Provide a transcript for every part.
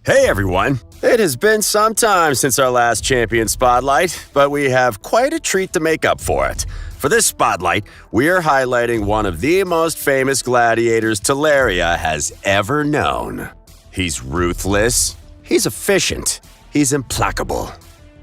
Hey everyone! It has been some time since our last Champion Spotlight, but we have quite a treat to make up for it. For this Spotlight, we are highlighting one of the most famous gladiators Teleria has ever known. He's ruthless, he's efficient, he's implacable.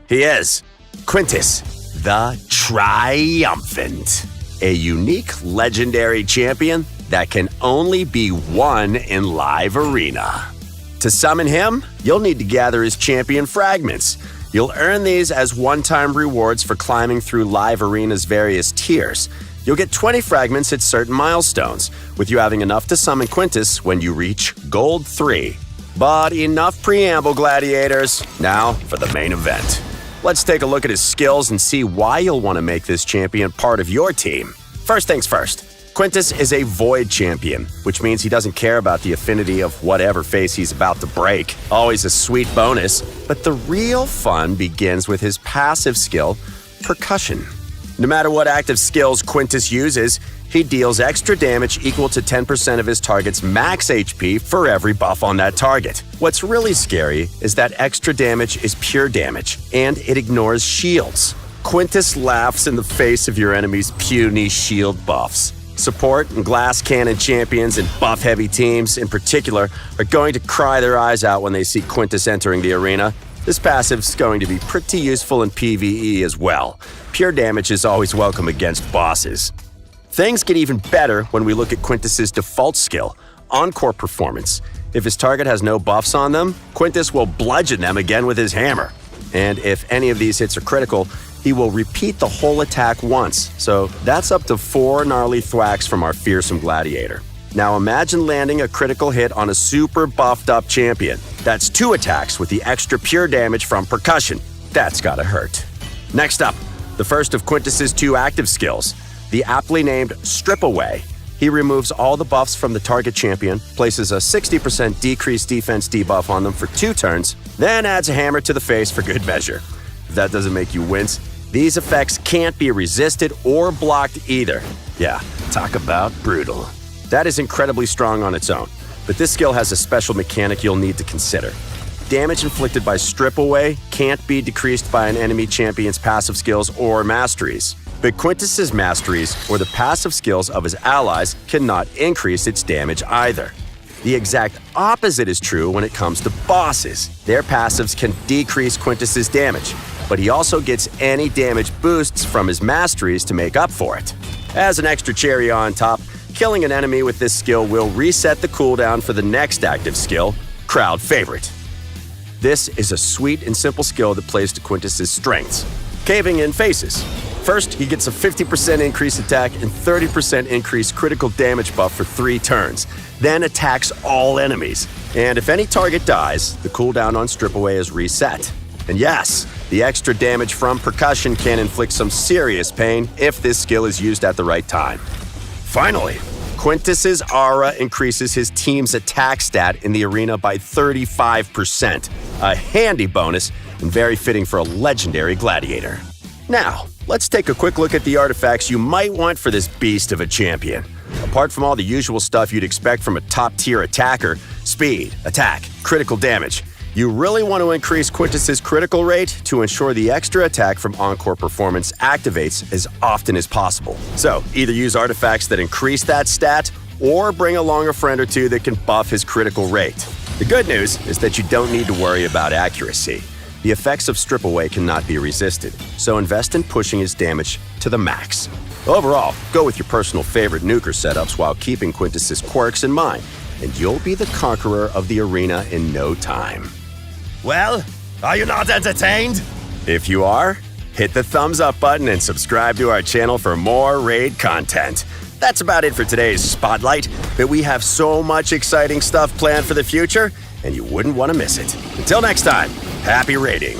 He is Quintus the Triumphant, a unique legendary champion that can only be won in live arena. To summon him, you'll need to gather his champion fragments. You'll earn these as one-time rewards for climbing through live arena's various tiers. You'll get 20 fragments at certain milestones, with you having enough to summon Quintus when you reach Gold 3. But enough preamble, gladiators. Now for the main event. Let's take a look at his skills and see why you'll want to make this champion part of your team. First things first. Quintus is a void champion, which means he doesn't care about the affinity of whatever face he's about to break. Always a sweet bonus, but the real fun begins with his passive skill, Percussion. No matter what active skills Quintus uses, he deals extra damage equal to 10% of his target's max HP for every buff on that target. What's really scary is that extra damage is pure damage, and it ignores shields. Quintus laughs in the face of your enemy's puny shield buffs. Support and glass cannon champions and buff-heavy teams, in particular, are going to cry their eyes out when they see Quintus entering the arena. This passive's going to be pretty useful in PvE as well. Pure damage is always welcome against bosses. Things get even better when we look at Quintus's default skill, Encore Performance. If his target has no buffs on them, Quintus will bludgeon them again with his hammer. And if any of these hits are critical, he will repeat the whole attack once, so that's up to 4 gnarly thwacks from our fearsome gladiator. Now imagine landing a critical hit on a super buffed up champion. That's 2 attacks with the extra pure damage from Percussion. That's gotta hurt. Next up, the first of Quintus's 2 active skills, the aptly named Strip Away. He removes all the buffs from the target champion, places a 60% decreased defense debuff on them for 2 turns, then adds a hammer to the face for good measure. If that doesn't make you wince, these effects can't be resisted or blocked either. Yeah, talk about brutal. That is incredibly strong on its own, but this skill has a special mechanic you'll need to consider. Damage inflicted by Strip Away can't be decreased by an enemy champion's passive skills or masteries. But Quintus's masteries or the passive skills of his allies cannot increase its damage either. The exact opposite is true when it comes to bosses. Their passives can decrease Quintus's damage, but he also gets any damage boosts from his masteries to make up for it. As an extra cherry on top, killing an enemy with this skill will reset the cooldown for the next active skill, Crowd Favorite. This is a sweet and simple skill that plays to Quintus's strengths. Caving in faces. First, he gets a 50% increased attack and 30% increased critical damage buff for 3 turns, then attacks all enemies. And if any target dies, the cooldown on Strip Away is reset. And yes, the extra damage from Percussion can inflict some serious pain if this skill is used at the right time. Finally, Quintus's aura increases his team's attack stat in the arena by 35%, a handy bonus and very fitting for a legendary gladiator. Now, let's take a quick look at the artifacts you might want for this beast of a champion. Apart from all the usual stuff you'd expect from a top-tier attacker, speed, attack, critical damage, you really want to increase Quintus's critical rate to ensure the extra attack from Encore Performance activates as often as possible. So, either use artifacts that increase that stat, or bring along a friend or two that can buff his critical rate. The good news is that you don't need to worry about accuracy. The effects of Strip Away cannot be resisted, so invest in pushing his damage to the max. Overall, go with your personal favorite nuker setups while keeping Quintus's quirks in mind, and you'll be the conqueror of the arena in no time. Well, are you not entertained? If you are, hit the thumbs up button and subscribe to our channel for more raid content. That's about it for today's Spotlight, but we have so much exciting stuff planned for the future, and you wouldn't want to miss it. Until next time, happy raiding.